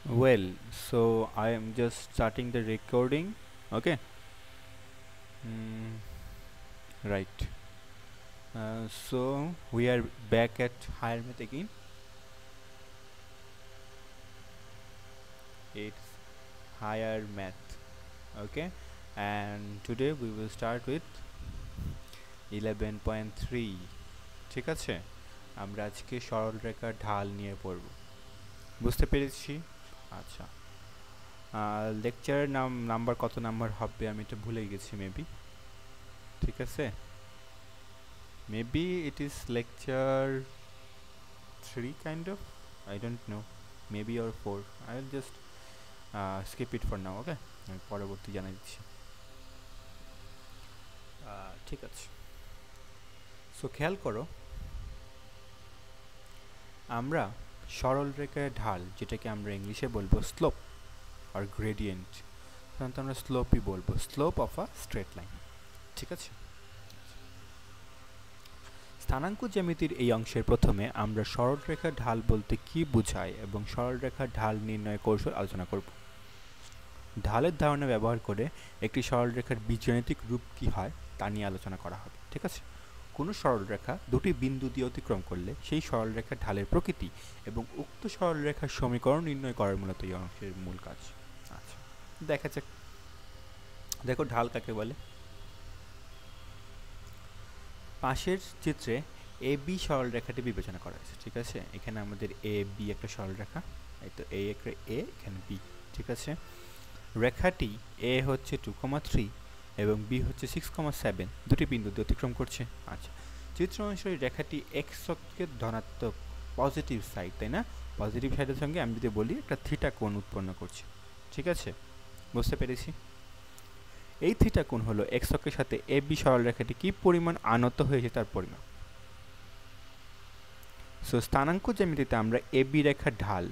Well, so I am just starting the recording. Okay. Mm, right. So we are back at higher math again. It's higher math. Okay. And today we will start with 11.3. ঠিক আছে, আমরা আজকে সরলরেখার ঢাল নিয়ে পড়ব। বুঝতে পেরেছি? আচ্ছা, লেকচারের নাম্বার কত নাম্বার হবে আমি এটা ভুলে গেছি মেবি। ঠিক আছে, maybe it is lecture 3 kind of, I don't know, maybe or 4. I'll just skip it for now. Okay, আমি পরবর্তী জানাই দিচ্ছি। ঠিক আছে, সো খেয়াল করো, আমরা সরল রেখার ঢাল যেটাকে আমরা ইংলিশে বলবো স্লোপ আর গ্রেডিয়েন্ট, সাধারণত আমরা স্লোপই বলবো, slope of a straight line. ঠিক আছে, স্থানাঙ্ক জ্যামিতির এই অংশের প্রথমে আমরা সরলরেখার ঢাল বলতে কী বোঝায় এবং সরলরেখার ঢাল নির্ণয়ের কৌশল আলোচনা করব। ঢালের ধারণা ব্যবহার করে একটি সরলরেখার বীজগাণিতিক রূপ কী হয় তা নিয়ে আলোচনা করা হবে। ঠিক আছে, কোনো সরলরেখা দুটি বিন্দু দিয়ে অতিক্রম করলে সেই সরলরেখার ঢালের প্রকৃতি এবং উক্ত সরলরেখার সমীকরণ নির্ণয় করার মূলত এই অংশের মূল কাজ। আচ্ছা, দেখা যাক। দেখো ঢাল কাকে বলে। পাশের চিত্রে এ বি সরলরেখাটি বিবেচনা করা হয়েছে। ঠিক আছে, এখানে আমাদের এ বি একটা সরলরেখা, এই তো এ একটা এ, এখানে বি। ঠিক আছে, রেখাটি এ হচ্ছে 2,3 এবং বি হচ্ছে 6,7, দুটি বিন্দু দিয়ে অতিক্রম করছে। আচ্ছা, চিত্র অনুসারে রেখাটি এক্স অক্ষের ধনাত্মক পজিটিভ সাইড, তাই না? পজিটিভ সাইডের সঙ্গে আমি যদি বলি একটা থিটা কোণ উৎপন্ন করছে। ঠিক আছে, বুঝতে পেরেছি। এই থিটা কোণ হলো এক্স অক্ষের সাথে এ বি সরলরেখাটি কি পরিমাণ আনত হয়েছে তার পরিমাণ। সো স্থানাঙ্ক জ্যামিতিতে আমরা এ বি রেখার ঢাল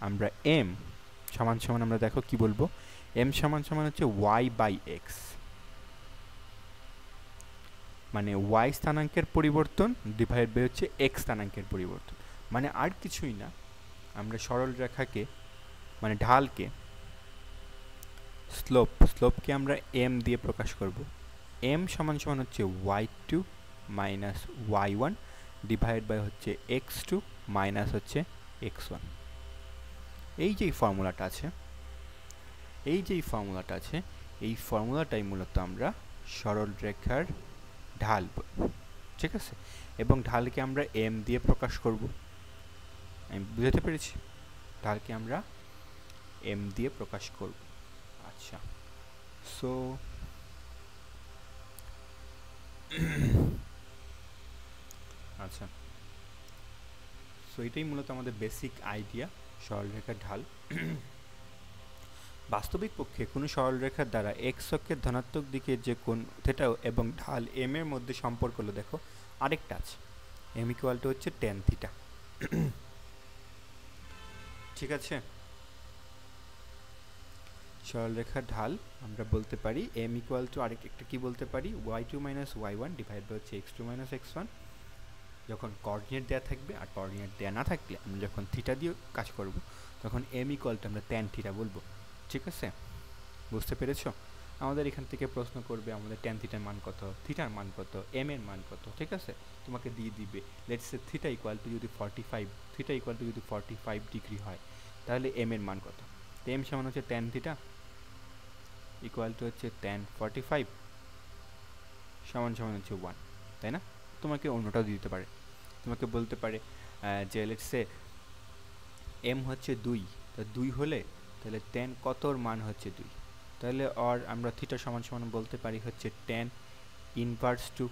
আমরা এম সমান সমান, আমরা দেখো কি বলবো, এম সমান সমান হচ্ছে ওয়াই বাই এক্স, মানে ওয়াই স্থানাঙ্কের পরিবর্তন ডিভাইড বাই হচ্ছে এক্স স্থানাঙ্কের পরিবর্তন, মানে আর কিছুই না। আমরা সরল রেখাকে মানে ঢালকে স্লোপকে আমরা এম দিয়ে প্রকাশ করব। এম সমান সমান হচ্ছে y2 minus y1 divide by হচ্ছে x2 মাইনাস হচ্ছে x1। এই যে ফর্মুলাটা আছে, এই ফর্মুলাটাই মূলত আমরা সরল রেখার ঢাল বলব। ঠিক আছে, এবং ঢালকে আমরা এম দিয়ে প্রকাশ করব। আমি বুঝতে পেরেছি, ঢালকে আমরা এম দিয়ে প্রকাশ করব। আচ্ছা, সো আচ্ছা, সো এটাই মূলত আমাদের বেসিক আইডিয়া সরলরেখার ঢাল। বাস্তবিক পক্ষে কোনো সরলরেখার দ্বারা এক্স অক্ষের ধনাত্মক দিকে যে কোণ থিটা এবং ঢাল এম এর মধ্যে সম্পর্ক হলো, দেখো আরেকটা আছে, এম ইকুয়াল টু হচ্ছে টেন থিটা। ঠিক আছে, সরলরেখার ঢাল আমরা বলতে পারি এম ইকুয়াল টু আরেকটা কি বলতে পারি, y2 minus y1 divide by হচ্ছে x2 মাইনাস x1, যখন কোঅর্ডিনেট দেওয়া থাকবে। আর কোঅর্ডিনেট দেওয়া না থাকলে আমরা যখন থিটা দিয়ে কাজ করব তখন এম ইকুয়াল টু আমরা ট্যান থিটা বলবো। ঠিক আছে, বুঝতে পেরেছো? আমাদের এখান থেকে প্রশ্ন করবে আমাদের ট্যান থিটার মান কত, থিটার মান কত, এম এর মান কত। ঠিক আছে, তোমাকে দিয়ে দিবে let's say theta equal to যদি 45 ডিগ্রি হয় তাহলে এম এর মান কত। তো এম সমান হচ্ছে ট্যান থিটা ইকুয়াল টু হচ্ছে ট্যান 45 সমান সমান হচ্ছে 1, তাই না? তোমাকে অন্যটাও দিতে পারে, তোমাকে বলতে পারে যে লেটস সে এম হচ্ছে 2, তো 2 হলে তাহলে ট্যান কতর মান হচ্ছে 2, তাহলে আমরা থিটা সমান সমান বলতে পারি হচ্ছে ট্যান ইনভার্স 2।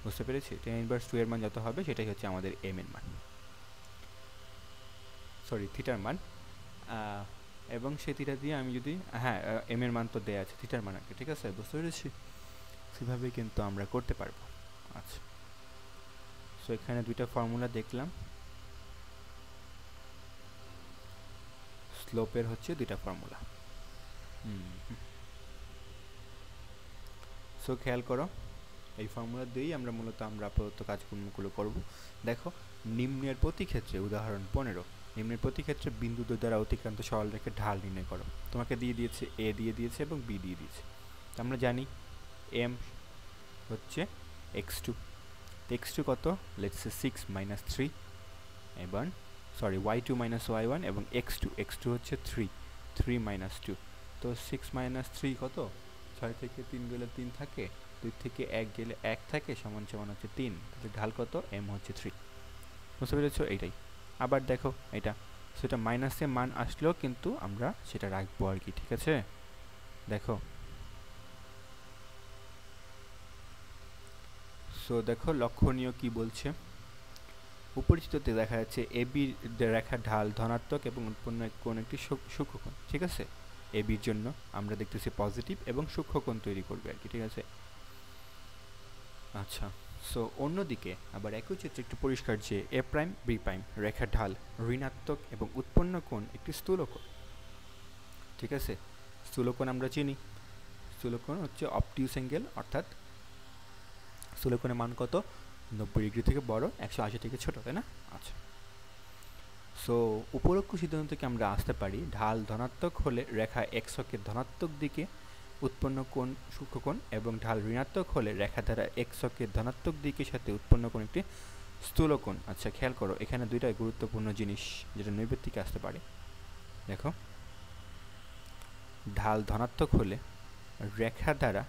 বুঝতে পেরেছি? ট্যান ইনভার্স 2 এর মান যত হবে সেটাই হচ্ছে আমাদের এম এর মান, সরি থিটার মান। এবং সেই থিটা দিয়ে আমি যদি এম এর মান তো দেয়া আছে, থিটার মান আগে। ঠিক আছে, বুঝতে পেরেছি? সেভাবেই কিন্তু আমরা করতে পারবো। আচ্ছা, সো এখানে দুইটা ফর্মুলা দেখলাম, স্লোপের হচ্ছে দুইটা ফর্মুলা। সো খেয়াল করো, এই ফর্মুলা দিয়েই আমরা মূলত আপাতত কাজকর্মগুলো করব। দেখো নিম্নের প্রতি ক্ষেত্রে উদাহরণ 15, নিম্নের প্রতি ক্ষেত্রে বিন্দু দ্বারা অতিক্রান্ত সরলরেখার ঢাল নির্ণয় করো। তোমাকে দিয়ে দিয়েছে এ দিয়ে দিয়েছে এবং বি দিয়ে দিয়েছে। আমরা জানি এম হচ্ছে x2, x2 কত, লেটস সে 6 মাইনাস 3, এবং সরি y2 মাইনাস y1 এবং x2 হচ্ছে 3 মাইনাস 2। তো 6 মাইনাস 3 কত, 6 থেকে 3 গেলে 3 থাকে, 2 থেকে 1 গেলে 1 থাকে, সমান সমান হচ্ছে 3। তাহলে ঢাল কত, m হচ্ছে 3। বুঝতে পেরেছো? এইটাই। আবার দেখো এটা, সেটা মাইনাসে মান আসলেও কিন্তু আমরা সেটা রাখবো আর কি, ঠিক আছে? দেখো, সো দেখো লক্ষণীয় কি বলছে। উপরিচিততে দেখা যাচ্ছে এবি রেখার ঢাল ধনাত্মক এবং উৎপন্ন কোণ একটি সূক্ষ্মকোণ, ঠিক আছে? এবির জন্য আমরা দেখতেছি পজিটিভ এবং সূক্ষ্মকোণ তৈরি করবে আর কি, ঠিক আছে? আচ্ছা, সো অন্যদিকে আবার একই চিত্রে একটু পরিষ্কার যে এ প্রাইম বি প্রাইম রেখার ঢাল ঋণাত্মক এবং উৎপন্ন কোণ একটি স্থূলকোণ, ঠিক আছে? স্থূলকোণ আমরা চিনি, স্থূলকোণ হচ্ছে অবটিউস অ্যাঙ্গেল, অর্থাৎ স্থূলকোণের মান কত, 90 ডিগ্রি থেকে বড়, 180 থেকে ছোট, তাই না? আচ্ছা, সো উপরোক্ত সিদ্ধান্ত থেকে আমরা আসতে পারি ঢাল ধনাত্মক হলে রেখা এক্স অক্ষের ধনাত্মক দিকে উৎপন্ন কোণ সূক্ষ্মকোণ, এবং ঢাল ঋণাত্মক হলে রেখা দ্বারা এক্স অক্ষের ধনাত্মক দিকের সাথে উৎপন্ন কোণ একটি স্থূলকোণ। আচ্ছা, খেয়াল করো এখানে দুইটাই গুরুত্বপূর্ণ জিনিস যেটা নৈবেত্তিকে আসতে পারে। দেখো, ঢাল ধনাত্মক হলে রেখা দ্বারা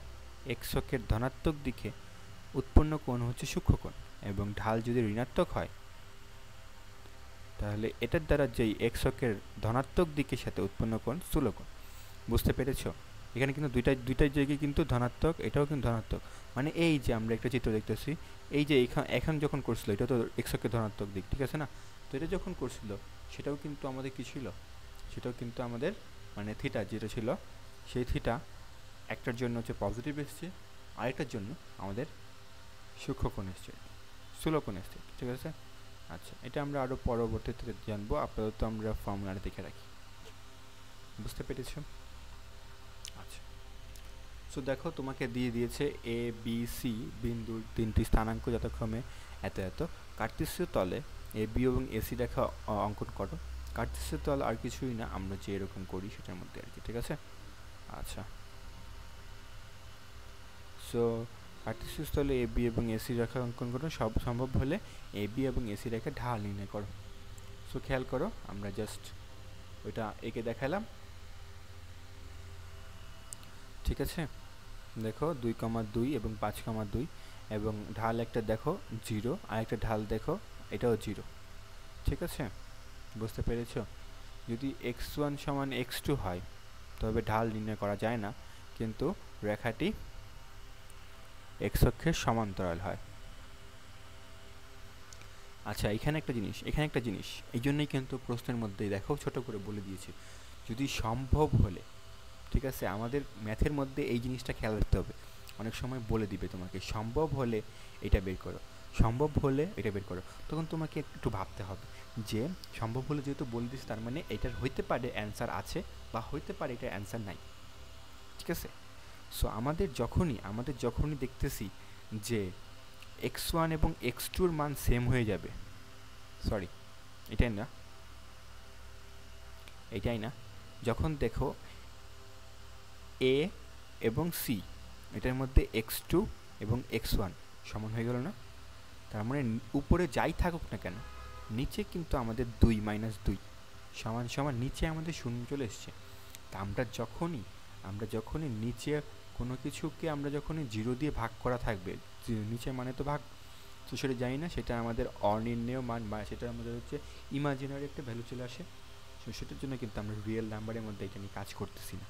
এক্স অক্ষের ধনাত্মক দিকে উৎপন্ন কোণ হচ্ছে সূক্ষ্মকোণ, এবং ঢাল যদি ঋণাত্মক হয় তাহলে এটার দ্বারা যেই এক্স অক্ষের ধনাত্মক দিকের সাথে উৎপন্ন কোণ স্থূলকোণ। বুঝতে পেরেছো? এখানে কিন্তু দুইটাই জায়গায় কিন্তু ধনাত্মক, এটাও কিন্তু ধনাত্মক। মানে এই যে আমরা একটা চিত্র দেখতেছি, এই যে এখন যখন করছিল এটা তো এক্স অক্ষের ধনাত্মক দিক, ঠিক আছে না? তো এটা যখন করছিল সেটাও কিন্তু আমাদের কি ছিল, সেটাও কিন্তু আমাদের মানে থিটা যেটা ছিল, সেই থিটা একটার জন্য হচ্ছে পজিটিভ এসছে, আরেকটার জন্য আমাদের সূক্ষ্মকোণ এসছে, স্থূলকোণ এসছে, ঠিক আছে? আচ্ছা, এটা আমরা আরও পরবর্তীতে জানবো, আপাতত আমরা ফর্মুলাটা দেখে রাখি। বুঝতে পেরেছো? আচ্ছা, সো দেখো তোমাকে দিয়ে দিয়েছে এ বি সি বিন্দুর 3টি স্থানাঙ্ক যথাক্রমে এত এত। কার্তেশীয় তলে এ বি এবং এসি রেখা অঙ্কন করো। কার্তেশীয় তল আর কিছুই না, আমরা যে এরকম করি সেটার মধ্যে আর কি, ঠিক আছে? আচ্ছা, সো কার্তেশীয় তলে এ বি এবং এসি রেখা অঙ্কন করো, সব সম্ভব হলে এ বি এবং এসি রেখা ঢাল নির্ণয় করো। সো খেয়াল করো, আমরা জাস্ট ওইটা একে দেখালাম, ঠিক আছে? দেখো 2,2 এবং 5,2, এবং ঢাল একটা দেখো 0, আর একটা ঢাল দেখো এটাও 0, ঠিক আছে? বুঝতে পেরেছো? যদি x1 সমান x2 হয় তবে ঢাল নির্ণয় করা যায় না, কিন্তু রেখাটি x অক্ষের সমান্তরাল হয়। আচ্ছা, এখানে একটা জিনিস, এই জন্যই কিন্তু প্রশ্নের মধ্যেই দেখো ছোট করে বলে দিয়েছি, যদি সম্ভব হলে, ঠিক আছে? আমাদের ম্যাথের মধ্যে এই জিনিসটা খেয়াল রাখতে হবে, অনেক সময় বলে দিবে তোমাকে সম্ভব হলে এটা বের করো, সম্ভব হলে এটা বের করো, তখন তোমাকে একটু ভাবতে হবে যে সম্ভব হলে যেহেতু বলে দিচ্ছে তার মানে এটার হইতে পারে অ্যান্সার আছে বা হইতে পারে এটার অ্যান্সার নাই, ঠিক আছে? সো আমাদের যখনই দেখতেছি যে x1 এবং x2 মান সেম হয়ে যাবে, সরি এটাই না, যখন দেখো এ এবং সি এটার মধ্যে x2 এবং x1 সমান হয়ে গেল না, তার মানে উপরে যাই থাকুক না কেন নিচে কিন্তু আমাদের 2 মাইনাস 2 সমান সমান নিচে আমাদের শূন্য চলে এসছে। তা আমরা যখনই নিচে কোনো কিছুকে আমরা যখনই 0 দিয়ে ভাগ করা থাকবে, নিচে মানে তো ভাগ, তো সেটা জানি না, সেটা আমাদের অনির্ণেয় মান বা সেটা আমাদের হচ্ছে ইমাজিনারি একটা ভ্যালু চলে আসে। তো সেটার জন্য কিন্তু আমরা রিয়েল নাম্বারের মধ্যে এটা নিয়ে কাজ করতেছি না।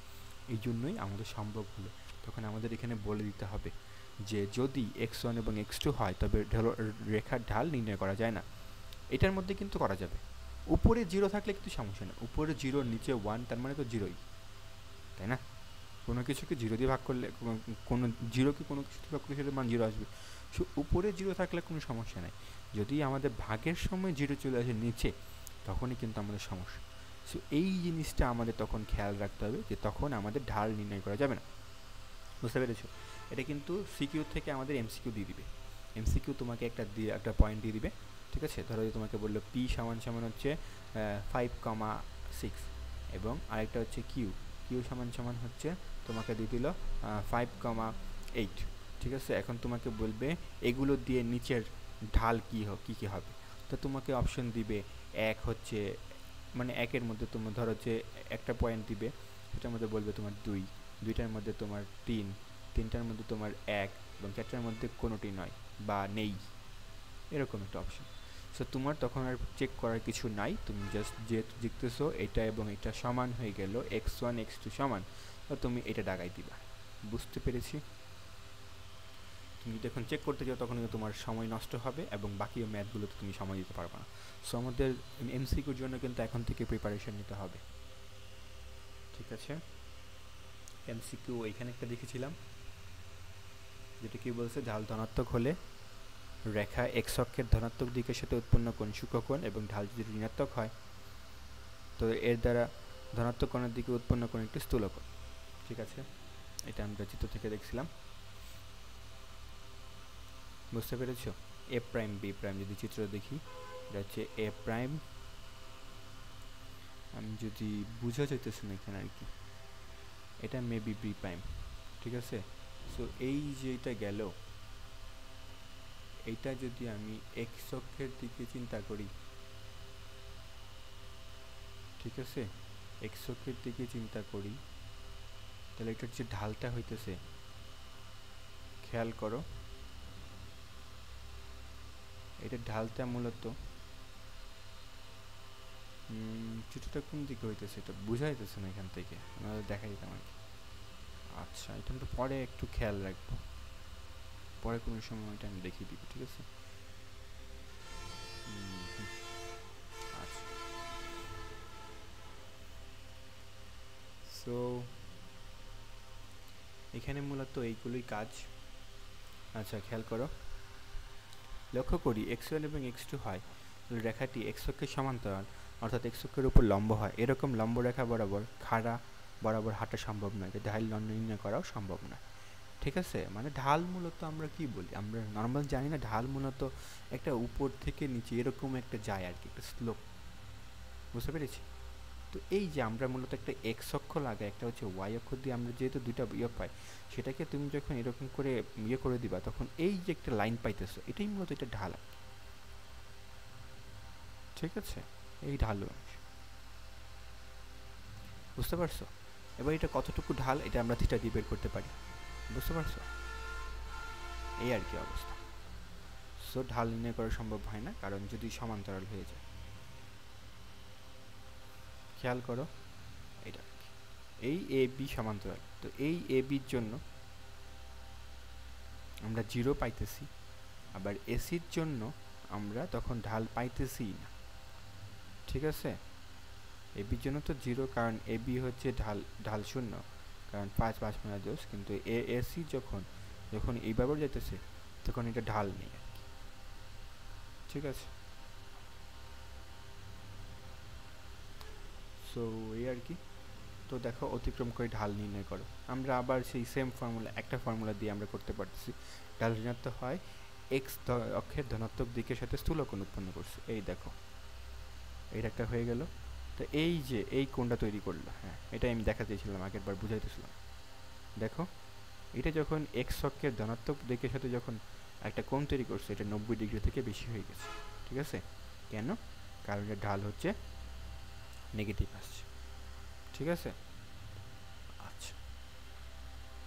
এই জন্যই আমাদের সম্ভব হলো তখন আমাদের এখানে বলে দিতে হবে যে যদি x1 এবং x2 হয় তবে রেখার ঢাল নির্ণয় করা যায় না। এটার মধ্যে কিন্তু করা যাবে, উপরে 0 থাকলে কিন্তু সমস্যা নেই, উপরে 0 নিচে 1 তার মানে তো 0ই, তাই না? কোনো কিছুকে 0 দিয়ে ভাগ করলে কোনো 0কে কোনো কিছু দিয়ে ভাগ করলে সেটার মান 0 আসবে। সো উপরে 0 থাকলে কোনো সমস্যা নাই, যদি আমাদের ভাগের সময় 0 চলে আসে নিচে তখনই কিন্তু আমাদের সমস্যা। সো এই জিনিসটা আমাদের তখন খেয়াল রাখতে হবে যে তখন আমাদের ঢাল নির্ণয় করা যাবে না। বুঝতে পেরেছো? এটা কিন্তু সিকিউ থেকে আমাদের এমসিকিউ দিয়ে দিবে, এমসিকিউ তোমাকে একটা পয়েন্ট দিয়ে দিবে, ঠিক আছে। ধরো যে তোমাকে বললো পি সমান সমান হচ্ছে 5,6 এবং আরেকটা হচ্ছে কিউ, কিউ সমান সমান হচ্ছে তোমাকে দিয়ে দিল 5,8, ঠিক আছে। এখন তোমাকে বলবে এগুলো দিয়ে নিচের ঢাল কী কী হবে, তো তোমাকে অপশন দিবে এক হচ্ছে মানে একের মধ্যে তোমার ধরো যে একটা পয়েন্ট দিবে, সেটার মধ্যে বলবে তোমার 2, 2টার মধ্যে তোমার 3, 3টার মধ্যে তোমার 1 এবং 4টার মধ্যে কোনোটি নয় বা নেই, এরকম একটা অপশন। সো তোমার তখন আর চেক করার কিছু নাই, তুমি জাস্ট যেহেতু জিততেছো এটা এবং এটা সমান হয়ে গেল x1 x2 সমান, তো তুমি এটা দাগাই দিবা। বুঝতে পেরেছি? তুমি যখন চেক করতে যাও তখন কিন্তু তোমার সময় নষ্ট হবে এবং বাকি ম্যাথগুলোতে তুমি সময় দিতে পারবে না। সো আমাদের এমসিকিউর জন্য কিন্তু এখন থেকে প্রিপারেশন নিতে হবে, ঠিক আছে। এমসিকিউ এখানে একটা দেখেছিলাম যেটা কি বলছে, ঢাল ধনাত্মক হলে রেখা এক্স অক্ষের ধনাত্মক দিকের সাথে উৎপন্ন কোণ সূক্ষ্মকোণ এবং ঢাল যদি ঋণাত্মক হয় তো এর দ্বারা ধনাত্মক কোণের দিকে উৎপন্ন কোণ একটি স্থূলকোণ, ঠিক আছে। এটা আমরা চিত্র থেকে দেখছিলাম, বুঝতে পেরেছো? এ প্রাইম বি প্রাইম যদি চিত্র দেখি, এটা হচ্ছে এ প্রাইম, আমি যদি বোঝা যাইতেছে না এখানে আর কি, এটা মেবি বি প্রাইম, ঠিক আছে। সো এই যে এটা গেল, এইটা যদি আমি এক্স অক্ষের দিকে চিন্তা করি, ঠিক আছে, এক্স অক্ষের দিকে চিন্তা করি, তাহলে এটার যে ঢালটা হইতেছে, খেয়াল করো এটার ঢালটা মূলত চিত্রটা কোন দিকে হইতেছে এটা বোঝা যাইতেছে না এখান থেকে, দেখা দিতাম আর কি। আচ্ছা, এটা আমরা পরে একটু খেয়াল রাখবো, পরে কোনো সময় এটা আমি দেখিয়ে দিব, ঠিক আছে। আচ্ছা, সো এখানে মূলত এইগুলোই কাজ। আচ্ছা, খেয়াল করো, লক্ষ্য করি x1 এবং x2 হয় রেখাটি x অক্ষের সমান্তরাল অর্থাৎ x অক্ষের উপর লম্ব হয়, এরকম লম্ব রেখা বরাবর খাড়া বরাবর হাঁটা সম্ভব নয়, ঢাল নির্ণয় করাও সম্ভব নয়, ঠিক আছে। মানে ঢাল মূলত আমরা কি বলি, আমরা নর্মাল জানি না, ঢাল মূলত একটা উপর থেকে নিচে এরকম একটা যায় আর কি, একটা স্লোপ, বুঝতে পেরেছি? তো এই যে আমরা মূলত একটা এক্স অক্ষ লাগাই, একটা হচ্ছে ওয়াই অক্ষ দিয়ে আমরা যেহেতু দুইটা ইয়ে পাই, সেটাকে তুমি যখন এরকম করে ইয়ে করে দিবা তখন এই যে একটা লাইন পাইতেছো, এটাই মূলত এটা ঢাল, ঠিক আছে। এই ঢাল বুঝতে পারছো? এবার এটা কতটুকু ঢাল এটা আমরা থিটা দিয়ে বের করতে পারি, বুঝতে পারছো? এই আর কি অবস্থা। সো ঢাল নির্ণয় করা সম্ভব হয় না কারণ যদি সমান্তরাল হয়ে যায়। খেয়াল করো এটা, এই এ বি সমান্তরাল, তো এই এ বির জন্য আমরা 0 পাইতেছি, আবার এসির জন্য আমরা তখন ঢাল পাইতেছি না, ঠিক আছে। এ বির জন্য তো 0 কারণ এ বি হচ্ছে ঢাল 0 কারণ 5 5 মেলা দোষ, কিন্তু এ এসি যখন যখন এইভাবে যেতেছে তখন এটা ঢাল নেই আর কি, ঠিক আছে। সো এই আর কি। তো দেখো অতিক্রম করে ঢাল নির্ণয় করো, আমরা আবার সেই সেম ফর্মুলা একটা ফর্মুলা দিয়ে আমরা করতে পারতেছি। ঢাল ঋণাত্মক হয় এক্স অক্ষের ধনাত্মক দিকের সাথে স্থূলকোণ উৎপন্ন করছে, এই দেখো এইটা একটা হয়ে গেল। তো এই যে এই কোণটা তৈরি করলো, হ্যাঁ এটাই আমি দেখা চেয়েছিলাম, আগের বার বুঝাইতেছিলাম। দেখো এটা যখন এক্স অক্ষের ধনাত্মক দিকের সাথে যখন একটা কোণ তৈরি করছে, এটা 90 ডিগ্রি থেকে বেশি হয়ে গেছে, ঠিক আছে। কেন? কারণ এর ঢাল হচ্ছে নেগেটিভ আসছে, ঠিক আছে। আচ্ছা,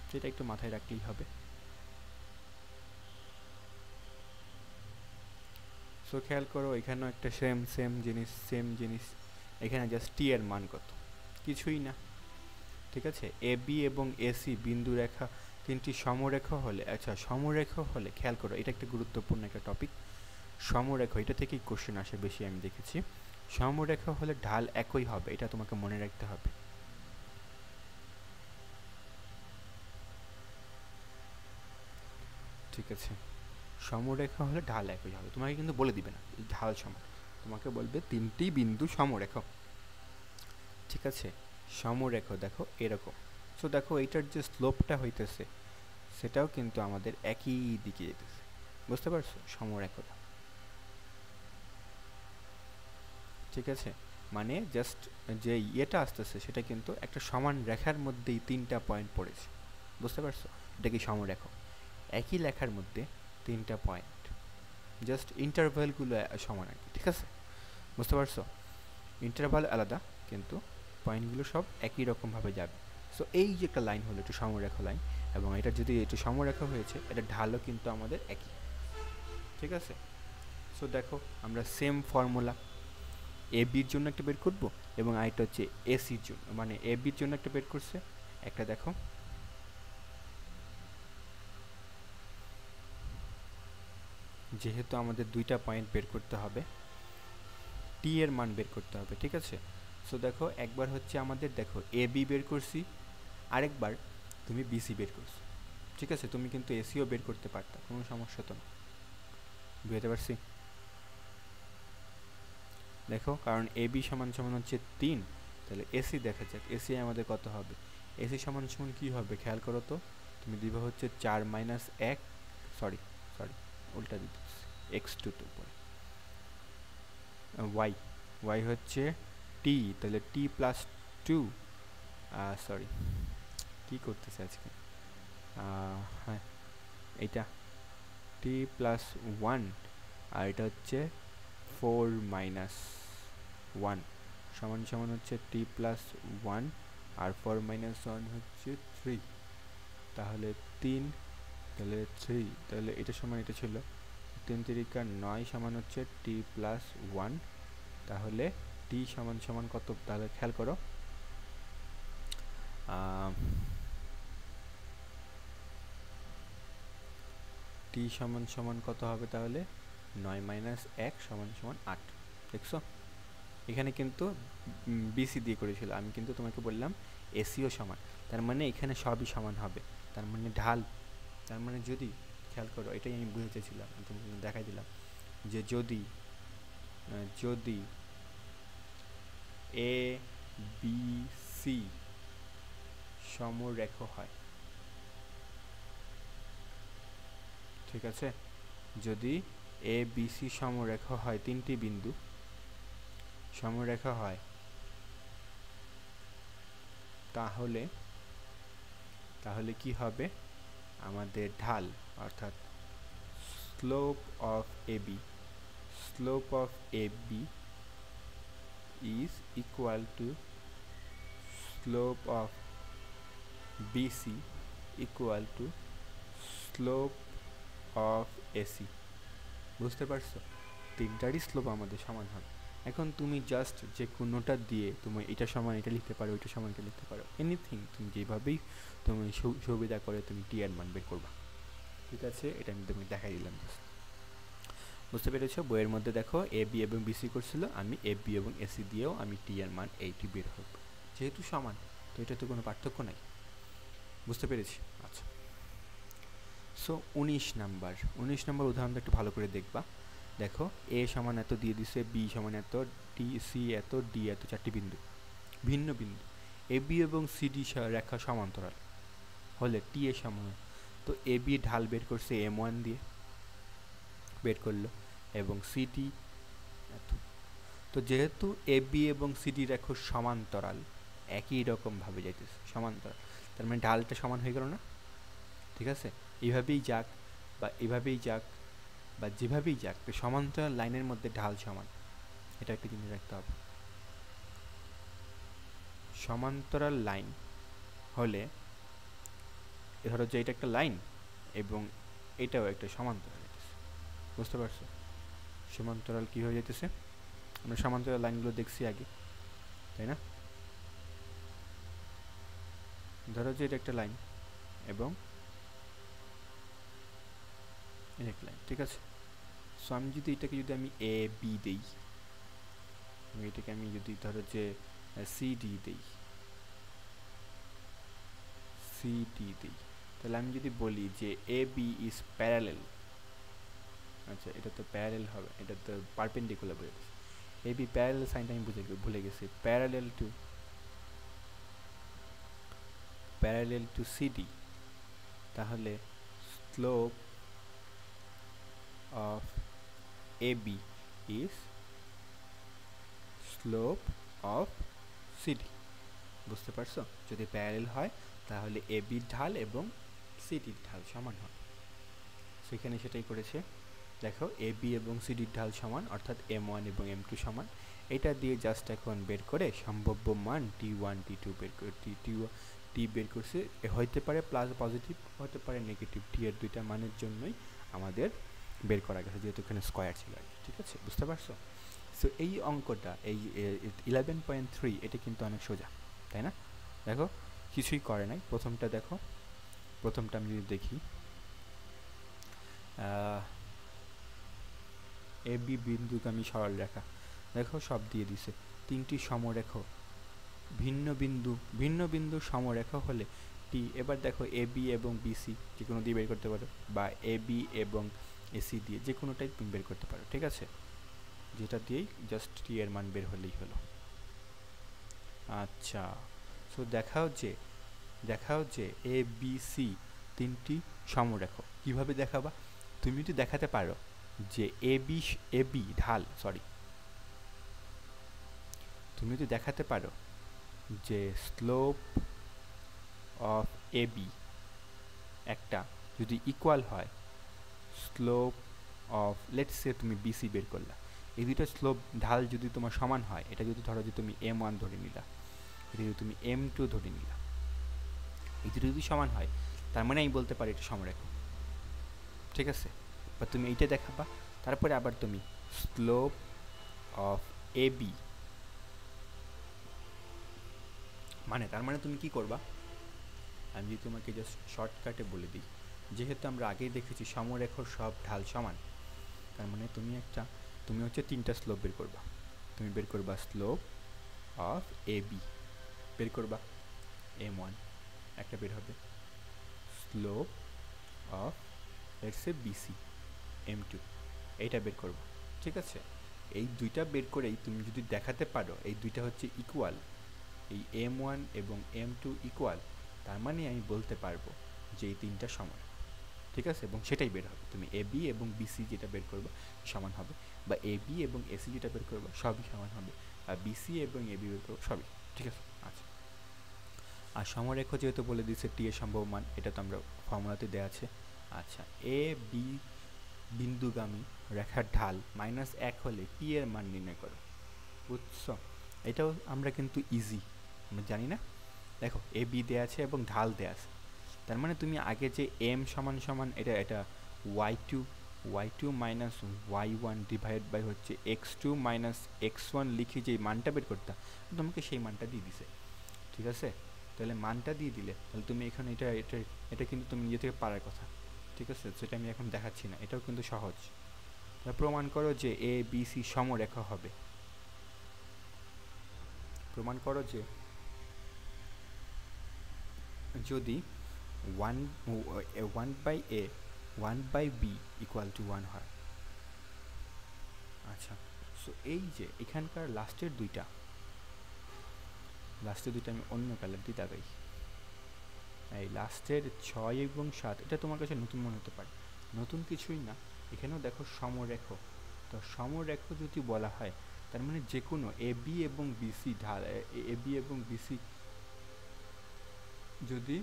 সেটা একটু মাথায় রাখলেই হবে। সো খেয়াল করো এখানেও একটা সেম জিনিস, এখানে জাস্ট টি এর মান কত, কিছুই না, ঠিক আছে। এ বি এবং এসি বিন্দু রেখা তিনটি সমরেখা হলে, আচ্ছা সমরেখা হলে খেয়াল করো এটা একটা গুরুত্বপূর্ণ একটা টপিক, সমরেখা, এটা থেকেই কোশ্চেন আসে বেশি আমি দেখেছি। সমরেখা হলে ঢাল একই হবে, এটা তোমাকে মনে রাখতে হবে, ঠিক আছে। সমরেখা হলে ঢাল একই হবে, তোমাকে কিন্তু বলে দিবে না ঢাল সমান, তোমাকে বলবে তিনটি বিন্দু সমরেখা, ঠিক আছে। সমরেখা দেখো এরকম, সো দেখো এইটার যে স্লোপটা হইতেছে সেটাও কিন্তু আমাদের একই দিকে যেতেছে, বুঝতে পারছো? সমরেখাটা ঠিক আছে, মানে জাস্ট যে ইয়েটা আসতেছে সেটা কিন্তু একটা সমান রেখার মধ্যেই 3টা পয়েন্ট পড়েছে, বুঝতে পারছো? এটা কি সমরেখা, একই লেখার মধ্যে 3টা পয়েন্ট, জাস্ট ইন্টারভ্যালগুলো সমান আর কি, ঠিক আছে, বুঝতে পারছো? ইন্টারভ্যাল আলাদা কিন্তু পয়েন্টগুলো সব একই রকমভাবে যাবে। সো এই যে একটা লাইন হলো একটু সমরেখা লাইন, এবং এটা যদি একটু সমরেখা হয়েছে, এটা ঢালও কিন্তু আমাদের একই, ঠিক আছে। সো দেখো আমরা সেম ফর্মুলা এ বির জন্য একটা বের করব, এবং আরেকটা হচ্ছে এসির জন্য, মানে এ বির জন্য একটা বের করছে, একটা দেখো যেহেতু আমাদের দুইটা পয়েন্ট বের করতে হবে, টি এর মান বের করতে হবে, ঠিক আছে। সো দেখো একবার হচ্ছে আমাদের দেখো এ বি বের করছি, আরেকবার তুমি বিসি বের করছো, ঠিক আছে। তুমি কিন্তু এসিও বের করতে পারতা, কোনো সমস্যা তো না, বুঝতে পারছি। দেখো কারণ এ বি সমান সমান হচ্ছে 3, তাহলে এসি দেখা যাক এসি আমাদের কত হবে। এসি সমান সমান কী হবে খেয়াল করো তো, তুমি দিবা হচ্ছে 4 মাইনাস 1, সরি সরি উল্টা দিতে এক্স টু তো উপরে, ওয়াই, ওয়াই হচ্ছে টি, তাহলে টি প্লাস 2, সরি কী করতেছে আজকে, হ্যাঁ এইটা টি প্লাস 1, আর এটা হচ্ছে 4 মাইনাস 1 সমান সমান হচ্ছে টি প্লাস 1, আর 4 মাইনাস 1 হচ্ছে 3, তাহলে 3, তাহলে 3, তাহলে এটা সমান এটা ছিল 3 তিরিকা 9 সমান হচ্ছে টি প্লাস 1, তাহলে টি সমান সমান কত, তাহলে খেয়াল করো টি সমান সমান কত হবে, তাহলে 9 মাইনাস 1 সমান সমান 8, দেখছো? এখানে কিন্তু বিসি দিয়ে করেছিল, আমি কিন্তু তোমাকে বললাম এসিও সমান, তার মানে এখানে সবই সমান হবে, তার মানে ঢাল, তার মানে যদি খেয়াল করো এটাই আমি বুঝতে চেয়েছিলাম, তোমাকে দেখাই দিলাম যে যদি যদি এ বি সি সমরেখ হয়, ঠিক আছে, যদি এ বি সি সমরেখ হয়, তিনটি বিন্দু সমরেখা হয়, তাহলে তাহলে কি হবে, আমাদের ঢাল অর্থাৎ slope of AB, slope of AB is equal to slope of BC equal to slope of AC, বুঝতে পারছো? তিনটারই স্লোপ আমাদের সমান হবে। এখন তুমি জাস্ট যে কোনোটা দিয়ে তুমি এটা সমান এটা লিখতে পারো, ওইটা সমান এটা লিখতে পারো, এনিথিং তুমি যেভাবেই তুমি সুবিধা করে তুমি টি এর মান বের করবা, ঠিক আছে। এটা আমি তুমি দেখাই দিলাম, বুঝতে পেরেছো? বইয়ের মধ্যে দেখো এ বি এবং বিসি করছিল, আমি এ বি এবং এসি দিয়েও আমি টি এর মান এইটি বের হবে, যেহেতু সমান তো এটা তো কোনো পার্থক্য নাই, বুঝতে পেরেছি। আচ্ছা, সো 19 নম্বর উদাহরণটা একটু ভালো করে দেখবা। দেখো এ সমান এত দিয়ে দিছে, বি সমান এত, টি সি এত, ডি এত, চারটি বিন্দু, ভিন্ন বিন্দু। এ বি এবং সিডি রেখা সমান্তরাল হলে টি এ সমান, তো এ বি ঢাল বের করছে M1 দিয়ে বের করলো, এবং সিডি এত। তো যেহেতু এ বি এবং সিডি রেখা সমান্তরাল, একই রকমভাবে যাইতেছে সমান্তরাল, তার মানে ঢালটা সমান হয়ে গেল না, ঠিক আছে। এইভাবেই যাক বা এভাবেই যাক বা যেভাবেই যাক, তো সমান্তরাল লাইনের মধ্যে ঢাল সমান, এটা একটা জিনিস রাখতে হবে। সমান্তরাল লাইন হলে ধরো যে এটা একটা লাইন এবং এটাও একটা সমান্তরাল, বুঝতে পারছো? সমান্তরাল কি হয়ে যেতেছে, আমরা সমান্তরাল লাইনগুলো দেখছি আগে, তাই না? ধরো যে এটা একটা লাইন এবং এটা একটা লাইন, ঠিক আছে। সো আমি যদি এটাকে যদি আমি এ বি দেই, এটাকে আমি যদি ধরো যে সিডি দেই, সিডি দেই, তাহলে আমি যদি বলি যে এ বি ইজ প্যারালেল, আচ্ছা এটা তো প্যারালেল হবে, এটা তো পারপেন্ডিকুলার বলে দিচ্ছি, এ বি প্যারালেল সাইনটা আমি ভুলে গেছি, প্যারালেল টু সিডি, তাহলে slope of A B is slope of CD. বুঝতে পারছো? যদি প্যারালেল হয় তাহলে এ বির ঢাল এবং সিডির ঢাল সমান হয়। সেখানে সেটাই করেছে। দেখো এ বি এবং সিডির ঢাল সমান, অর্থাৎ M1 এবং M2 সমান। এটা দিয়ে জাস্ট এখন বের করে সম্ভাব্য মান T1 T2 বের করে টি বের করছে। হইতে পারে প্লাস পজিটিভ, হতে পারে নেগেটিভ। টি এর দুইটা মানের জন্যই আমাদের বের করা গেছে, যেহেতু এখানে স্কোয়ার ছিল। ঠিক আছে, বুঝতে পারছো? সো এই অঙ্কটা, এই 11.3, এটা কিন্তু অনেক সোজা, তাই না? দেখো কিছুই করে নাই। প্রথমটা দেখো, প্রথমটা আমি যদি দেখি, এ বি বিন্দুগামী সরল রেখা, দেখো সব দিয়ে দিছে। তিনটি সমরেখ, ভিন্ন বিন্দু সমরেখা হলে টি। এবার দেখো এ বি এবং বিসি যে কোনো দিয়ে বের করতে পারো, বা এ বি এবং এসি দিয়ে যে কোনোটাই তুমি বের করতে পারো। ঠিক আছে, যেটা দিয়েই জাস্ট টি এর মান বের হলেই হলো। আচ্ছা, সো দেখাও যে এ বি সি তিনটি সমরেখ। কিভাবে দেখাবা? তুমি যদি দেখাতে পারো যে এ বি ঢাল, তুমি যদি দেখাতে পারো যে স্লোপ অফ এ বি একটা যদি ইকুয়াল হয় স্লোপ অফ, লেটস সে তুমি বিসি বের করলা, এই দুটো স্লোপ ঢাল যদি তোমার সমান হয়, এটা যদি ধরো যে তুমি M1 ধরে নিলা, এটা যদি তুমি M2 ধরে নিলা, এই দুটো যদি সমান হয়, তার মানে আমি বলতে পারি এটা সমরেখ। ঠিক আছে, বা তুমি এইটা দেখাবা, তারপরে আবার তুমি স্লোপ অফ এ বি, মানে তার মানে তুমি কি করবা, আমি যদি তোমাকে জাস্ট শর্টকাটে বলে দিই, যেহেতু আমরা আগেই দেখেছি সমরেখর সব ঢাল সমান, তার মানে তুমি হচ্ছে তিনটা স্লোপ বের করবা। তুমি বের করবা স্লোপ অফ এ বি, বের করবা M1 একটা বের হবে, slope of let's say BC M2 এইটা বের করবা। ঠিক আছে, এই দুইটা বের করেই তুমি যদি দেখাতে পারো এই দুইটা হচ্ছে ইকুয়াল, এই M1 এবং M2 ইকুয়াল, তার মানে আমি বলতে পারবো যে এই তিনটা সমান। ঠিক আছে, এবং সেটাই বের হবে। তুমি এ বি এবং বিসি যেটা বের করবে সমান হবে, বা এ বি এবং এসি যেটা বের করবে সবই সমান হবে, আর বিসি এবং এ বি বের করবে সবই। ঠিক আছে, আচ্ছা। আর সমরেখ যেহেতু বলে দিচ্ছে টি এর সম্ভব মান, এটা তো আমরা ফর্মুলাতে দেওয়া আছে। আচ্ছা, এ বি বিন্দুগামী রেখার ঢাল -1 হলে পি এর মান নির্ণয় করো। বুঝছো? এটাও আমরা কিন্তু ইজি, আমরা জানি না। দেখো এ বি দেওয়া আছে এবং ঢাল দেওয়া আছে, তার মানে তুমি আগে যে এম সমান সমান এটা y2 minus y1 divide by হচ্ছে x2 মাইনাস x1 লিখে যে মানটা বের করতে, তোমাকে সেই মানটা দিয়ে দিছে। ঠিক আছে, তাহলে মানটা দিয়ে দিলে তাহলে তুমি এখানে এটা কিন্তু তুমি নিজে থেকে পারার কথা। ঠিক আছে, সেটা আমি এখন দেখাচ্ছি না, এটাও কিন্তু সহজ। প্রমাণ করো যে এ বি সি সমরেখা হবে। প্রমাণ করো যে যদি 1/a 1/b ইকুয়াল টু 1 হয়। আচ্ছা, সো এই যে এখানকার লাস্টের দুইটা আমি অন্য কালার দিয়ে দাগাই। এই লাস্টের 6 এবং 7, এটা তোমার কাছে নতুন মনে হতে পারে, নতুন কিছুই না। এখানেও দেখো সমরেখ, তো সমরেখ যদি বলা হয় তার মানে যে কোনো এ বি এবং বিসি ঢাল, এ বি এবং বিসি যদি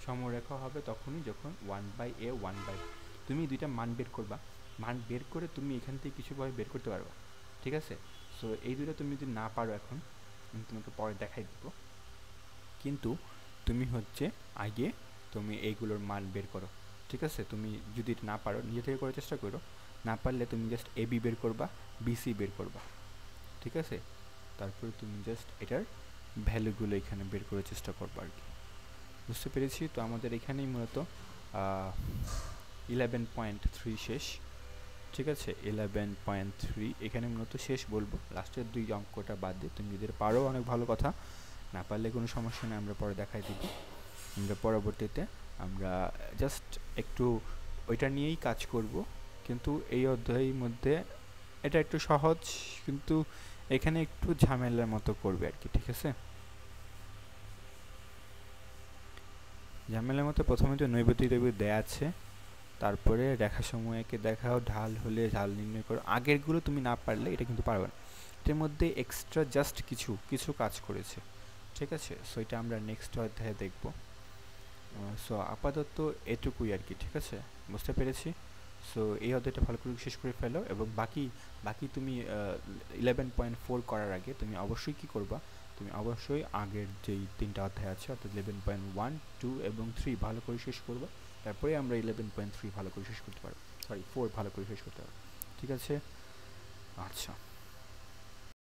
সমরেখ হবে তখনই যখন 1/a 1/b, তুমি দুইটা মান বের করবা, মান বের করে তুমি এখান থেকে কিছুভাবে বের করতে পারবা। ঠিক আছে, সো এই দুটো তুমি যদি না পারো এখন আমি তোমাকে পরে দেখাই দেবো, কিন্তু তুমি হচ্ছে আগে তুমি এইগুলোর মান বের করো। ঠিক আছে, তুমি যদি না পারো নিজে থেকে করার চেষ্টা করো, না পারলে তুমি জাস্ট এ বি বের করবা, বিসি বের করবা। ঠিক আছে, তারপরে তুমি জাস্ট এটার ভ্যালুগুলো এখানে বের করার চেষ্টা করবা আর কি। বুঝতে পেরেছি? তো আমাদের এখানেই মূলত 11.3 শেষ। ঠিক আছে, 11.3 এখানে মূলত শেষ বলবো, লাস্টের দুই অঙ্কটা বাদ দিয়ে। তুমি যদি পারো অনেক ভালো কথা, না পারলে কোনো সমস্যা নেই, আমরা পরে দেখাই দিব। আমরা পরবর্তীতে আমরা জাস্ট একটু ওইটা নিয়েই কাজ করব, কিন্তু এই অধ্যায়ের মধ্যে এটা একটু সহজ, কিন্তু এখানে একটু ঝামেলার মতো করবে আর কি। ঠিক আছে, ঝামেলার মতো প্রথমে তো নৈবেদ্য দেয়া আছে, তারপরে রেখাসমূহকে দেখাও, ঢাল হলে ঢাল নির্ণয় করো। আগেরগুলো তুমি না পারলে এটা কিন্তু পারবে না, এর মধ্যে এক্সট্রা জাস্ট কিছু কিছু কাজ করেছে, ঠিক আছে। সো এটা আমরা নেক্সট অধ্যায়ে দেখব। সো আপাতত এটুকুই আর কি, ঠিক আছে, বুঝতে পেরেছি। সো এই অধ্যায়টা ভালো করে শেষ করে ফেলো, এবং বাকি বাকি তুমি 11.4 করার আগে তুমি অবশ্যই কি করবা, তুমি অবশ্যই আগের যেই 3টা অধ্যায় আছে অর্থাৎ 11.1, 2 এবং 3 ভালো করে শেষ করবা। তারপরে আমরা 11.3 ভালো করে শেষ করতে পারবো, সরি 4 ভালো করে শেষ করতে পারবো, ঠিক আছে। আচ্ছা।